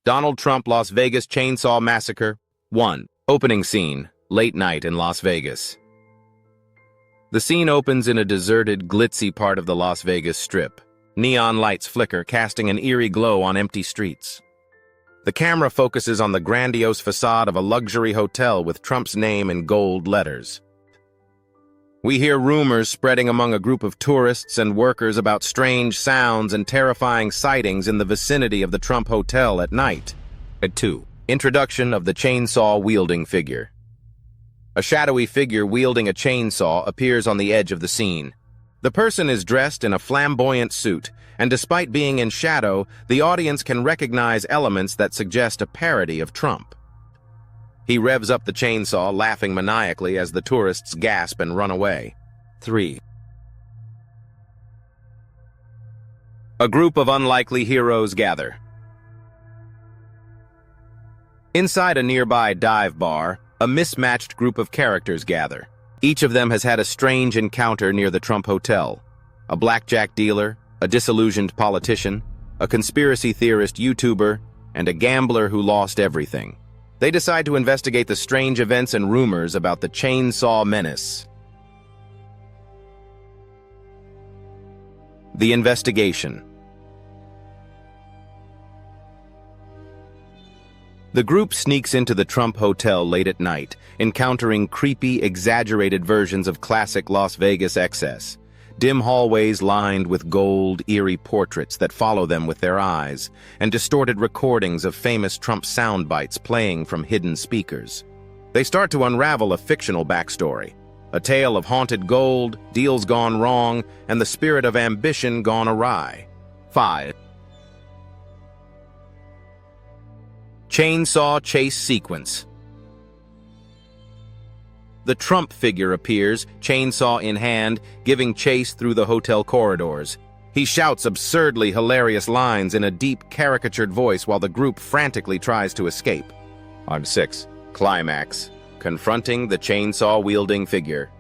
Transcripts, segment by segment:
Donald Trump Las Vegas Chainsaw Massacre 1. Opening scene, late night in Las Vegas. The scene opens in a deserted, glitzy part of the Las Vegas Strip. Neon lights flicker, casting an eerie glow on empty streets. The camera focuses on the grandiose facade of a luxury hotel with Trump's name in gold letters. We hear rumors spreading among a group of tourists and workers about strange sounds and terrifying sightings in the vicinity of the Trump Hotel at night. At 2. Introduction of the chainsaw-wielding figure. A shadowy figure wielding a chainsaw appears on the edge of the scene. The person is dressed in a flamboyant suit, and despite being in shadow, the audience can recognize elements that suggest a parody of Trump. He revs up the chainsaw, laughing maniacally as the tourists gasp and run away. 3. A group of unlikely heroes gather. Inside a nearby dive bar, a mismatched group of characters gather. Each of them has had a strange encounter near the Trump Hotel. A blackjack dealer, a disillusioned politician, a conspiracy theorist YouTuber, and a gambler who lost everything. They decide to investigate the strange events and rumors about the chainsaw menace. The investigation. The group sneaks into the Trump Hotel late at night, encountering creepy, exaggerated versions of classic Las Vegas excess. Dim hallways lined with gold, eerie portraits that follow them with their eyes, and distorted recordings of famous Trump sound bites playing from hidden speakers. They start to unravel a fictional backstory, a tale of haunted gold, deals gone wrong, and the spirit of ambition gone awry. 5. Chainsaw chase sequence. The Trump figure appears, chainsaw in hand, giving chase through the hotel corridors. He shouts absurdly hilarious lines in a deep, caricatured voice while the group frantically tries to escape. On 6. Climax. Confronting the chainsaw-wielding figure.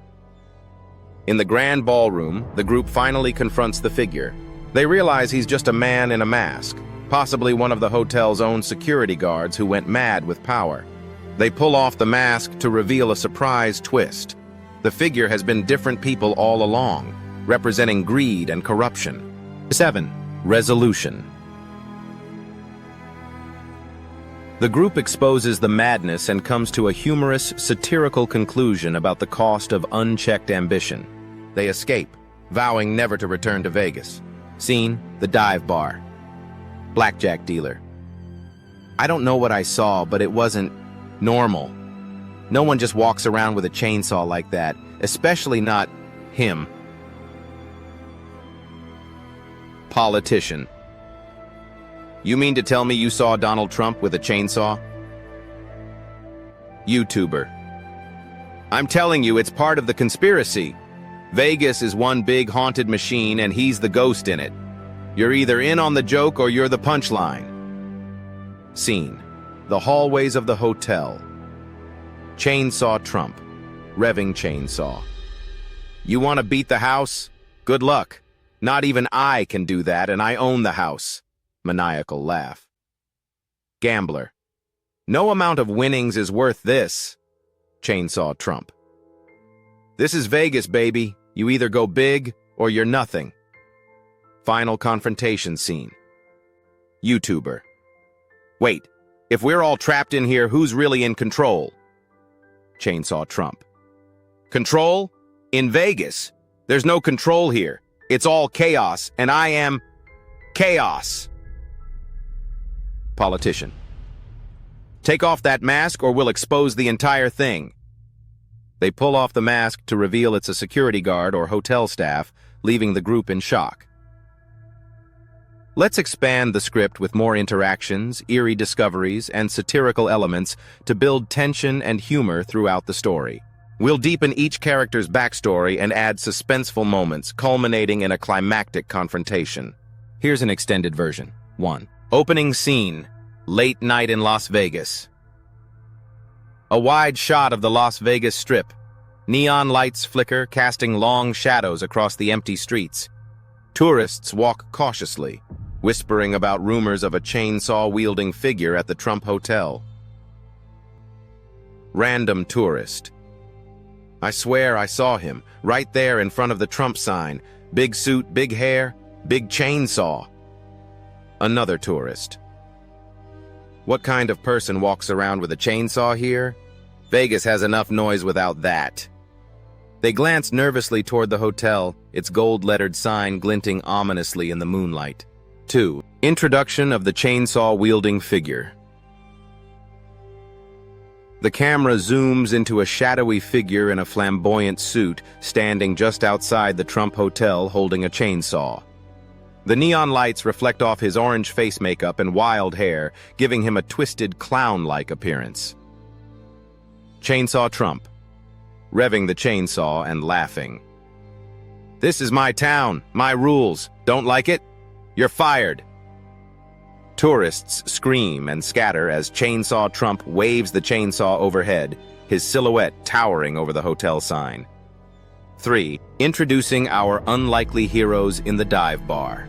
In the grand ballroom, the group finally confronts the figure. They realize he's just a man in a mask, possibly one of the hotel's own security guards who went mad with power. They pull off the mask to reveal a surprise twist. The figure has been different people all along, representing greed and corruption. 7. Resolution. The group exposes the madness and comes to a humorous, satirical conclusion about the cost of unchecked ambition. They escape, vowing never to return to Vegas. Scene: the dive bar. Blackjack dealer. I don't know what I saw, but it wasn't normal. No one just walks around with a chainsaw like that, especially not him. Politician. You mean to tell me you saw Donald Trump with a chainsaw? YouTuber. I'm telling you, it's part of the conspiracy. Vegas is one big haunted machine and he's the ghost in it. You're either in on the joke or you're the punchline. Scene: the hallways of the hotel. Chainsaw Trump, revving chainsaw. You want to beat the house? Good luck. Not even I can do that, and I own the house. Maniacal laugh. Gambler. No amount of winnings is worth this. Chainsaw Trump. This is Vegas, baby. You either go big or you're nothing. Final confrontation scene. YouTuber. Wait, if we're all trapped in here, who's really in control? Chainsaw Trump. Control? In Vegas. There's no control here. It's all chaos, and I am chaos. Politician. Take off that mask or we'll expose the entire thing. They pull off the mask to reveal it's a security guard or hotel staff, leaving the group in shock. Let's expand the script with more interactions, eerie discoveries, and satirical elements to build tension and humor throughout the story. We'll deepen each character's backstory and add suspenseful moments, culminating in a climactic confrontation. Here's an extended version. 1. Opening scene, late night in Las Vegas. A wide shot of the Las Vegas Strip. Neon lights flicker, casting long shadows across the empty streets. Tourists walk cautiously. whispering about rumors of a chainsaw-wielding figure at the Trump Hotel. Random tourist. I swear I saw him, right there in front of the Trump sign. Big suit, big hair, big chainsaw. Another tourist. What kind of person walks around with a chainsaw here? Vegas has enough noise without that. They glance nervously toward the hotel, its gold-lettered sign glinting ominously in the moonlight. 2. Introduction of the chainsaw-wielding figure. The camera zooms into a shadowy figure in a flamboyant suit standing just outside the Trump Hotel holding a chainsaw. The neon lights reflect off his orange face makeup and wild hair, giving him a twisted clown-like appearance. Chainsaw Trump, revving the chainsaw and laughing. "This is my town, my rules. Don't like it? You're fired." Tourists scream and scatter as Chainsaw Trump waves the chainsaw overhead, his silhouette towering over the hotel sign. 3. Introducing our unlikely heroes in the dive bar.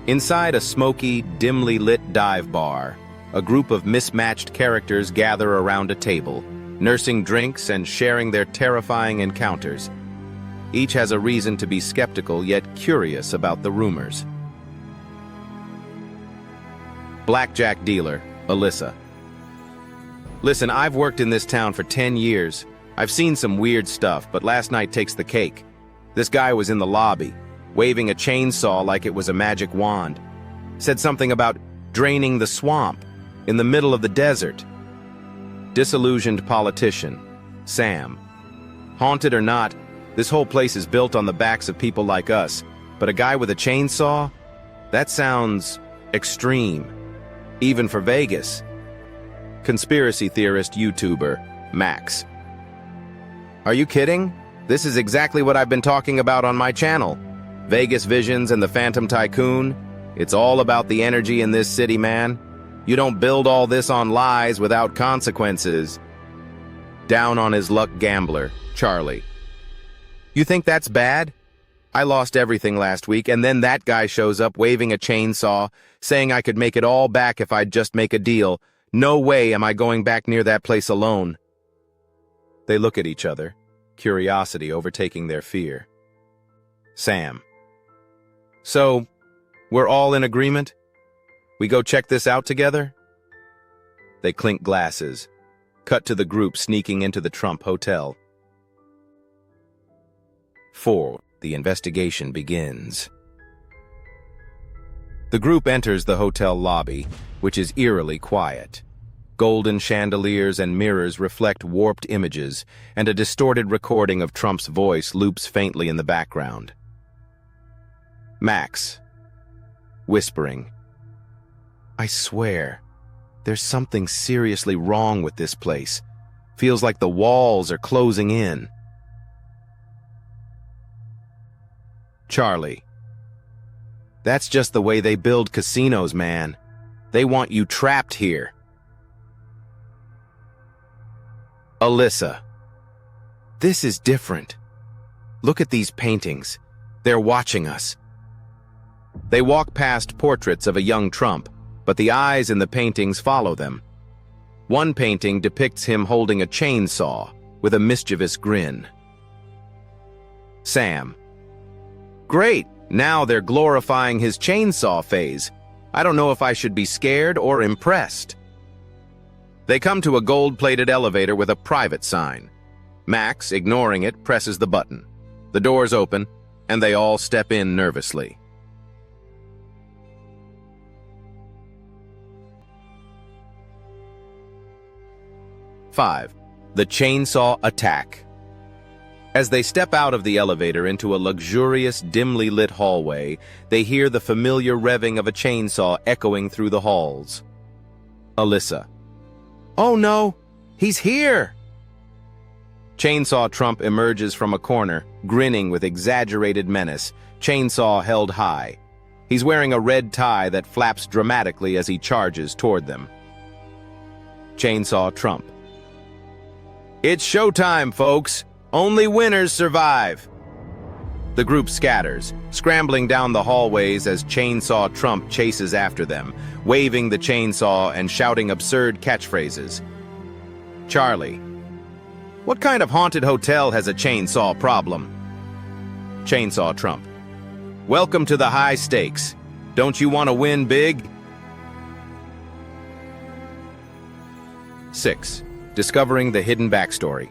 Inside a smoky, dimly lit dive bar, a group of mismatched characters gather around a table, nursing drinks and sharing their terrifying encounters. Each has a reason to be skeptical yet curious about the rumors. Blackjack dealer, Alyssa. "Listen, I've worked in this town for 10 years. I've seen some weird stuff, but last night takes the cake. This guy was in the lobby, waving a chainsaw like it was a magic wand. Said something about draining the swamp in the middle of the desert." Disillusioned politician, Sam. "Haunted or not, this whole place is built on the backs of people like us, but a guy with a chainsaw? That sounds extreme. Even for Vegas." Conspiracy theorist YouTuber, Max. "Are you kidding? This is exactly what I've been talking about on my channel. Vegas Visions and the Phantom Tycoon. It's all about the energy in this city, man. You don't build all this on lies without consequences." Down on his luck gambler, Charlie. "You think that's bad? I lost everything last week, and then that guy shows up waving a chainsaw, saying I could make it all back if I'd just make a deal. No way am I going back near that place alone." They look at each other, curiosity overtaking their fear. Sam. "So, we're all in agreement? We go check this out together?" They clink glasses. Cut to the group sneaking into the Trump Hotel. 4. The investigation begins. The group enters the hotel lobby, which is eerily quiet. Golden chandeliers and mirrors reflect warped images, and a distorted recording of Trump's voice loops faintly in the background. Max, whispering, "I swear, there's something seriously wrong with this place. Feels like the walls are closing in." Charlie. "That's just the way they build casinos, man. They want you trapped here." Alyssa. "This is different. Look at these paintings. They're watching us." They walk past portraits of a young Trump, but the eyes in the paintings follow them. One painting depicts him holding a chainsaw with a mischievous grin. Sam. "Great, now they're glorifying his chainsaw phase. I don't know if I should be scared or impressed." They come to a gold-plated elevator with a private sign. Max, ignoring it, presses the button. The doors open, and they all step in nervously. Five. The chainsaw attack. As they step out of the elevator into a luxurious, dimly lit hallway, they hear the familiar revving of a chainsaw echoing through the halls. Alyssa. "Oh no, he's here!" Chainsaw Trump emerges from a corner, grinning with exaggerated menace, chainsaw held high. He's wearing a red tie that flaps dramatically as he charges toward them. Chainsaw Trump. "It's showtime, folks. Only winners survive." The group scatters, scrambling down the hallways as Chainsaw Trump chases after them, waving the chainsaw and shouting absurd catchphrases. Charlie. What kind of haunted hotel has a chainsaw problem? Chainsaw Trump. Welcome to the high stakes. Don't you want to win big? 6. Discovering the hidden backstory.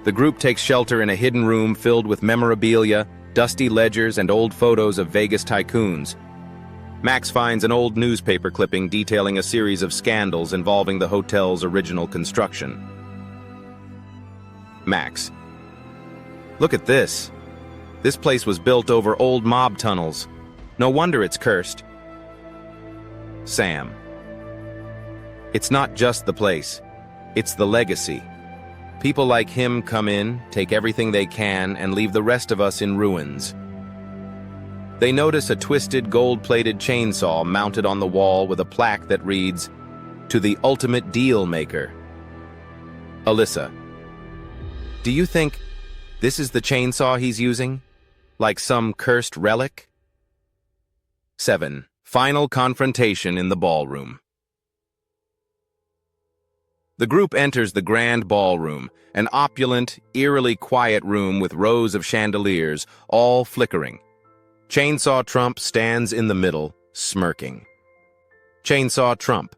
The group takes shelter in a hidden room filled with memorabilia, dusty ledgers, and old photos of Vegas tycoons. Max finds an old newspaper clipping detailing a series of scandals involving the hotel's original construction. Max. Look at this. This place was built over old mob tunnels. No wonder it's cursed. Sam. It's not just the place. It's the legacy. People like him come in, take everything they can, and leave the rest of us in ruins. They notice a twisted, gold-plated chainsaw mounted on the wall with a plaque that reads, "To the ultimate deal maker." Alyssa. Do you think this is the chainsaw he's using? Like some cursed relic? 7. Final confrontation in the ballroom. The group enters the grand ballroom, an opulent, eerily quiet room with rows of chandeliers, all flickering. Chainsaw Trump stands in the middle, smirking. Chainsaw Trump.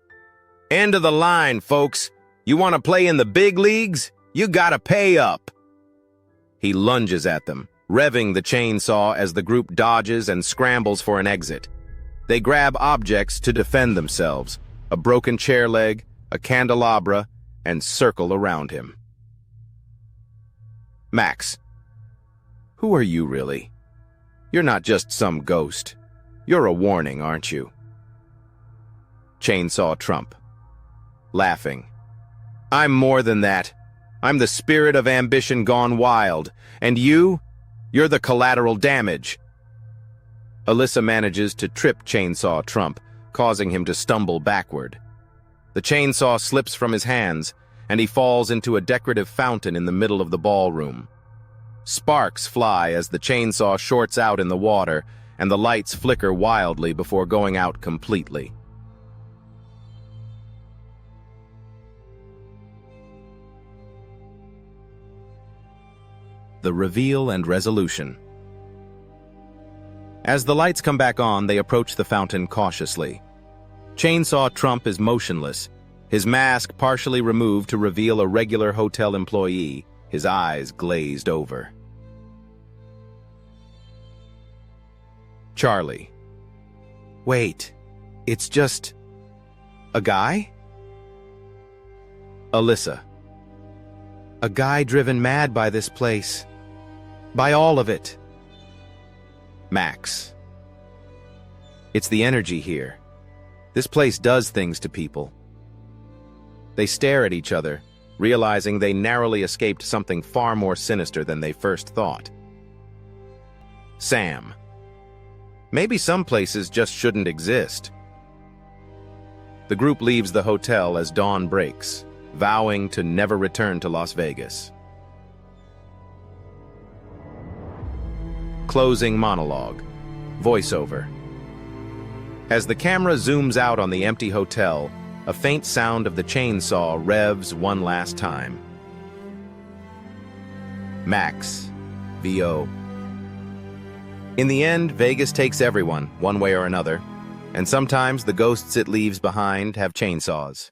End of the line, folks. You want to play in the big leagues? You gotta pay up. He lunges at them, revving the chainsaw as the group dodges and scrambles for an exit. They grab objects to defend themselves, a broken chair leg, a candelabra, and circle around him. Max. Who are you really? You're not just some ghost. You're a warning, aren't you? Chainsaw Trump. Laughing. I'm more than that. I'm the spirit of ambition gone wild. And you're the collateral damage. Alyssa manages to trip Chainsaw Trump, causing him to stumble backward. The chainsaw slips from his hands, and he falls into a decorative fountain in the middle of the ballroom. Sparks fly as the chainsaw shorts out in the water, and the lights flicker wildly before going out completely. The reveal and resolution. As the lights come back on, they approach the fountain cautiously. Chainsaw Trump is motionless, his mask partially removed to reveal a regular hotel employee, his eyes glazed over. Charlie. Wait, it's just a guy? Alyssa. A guy driven mad by this place. By all of it. Max. It's the energy here. This place does things to people. They stare at each other, realizing they narrowly escaped something far more sinister than they first thought. Sam. Maybe some places just shouldn't exist. The group leaves the hotel as dawn breaks, vowing to never return to Las Vegas. Closing monologue. Voiceover. As the camera zooms out on the empty hotel, a faint sound of the chainsaw revs one last time. Max. VO. In the end, Vegas takes everyone, one way or another, and sometimes the ghosts it leaves behind have chainsaws.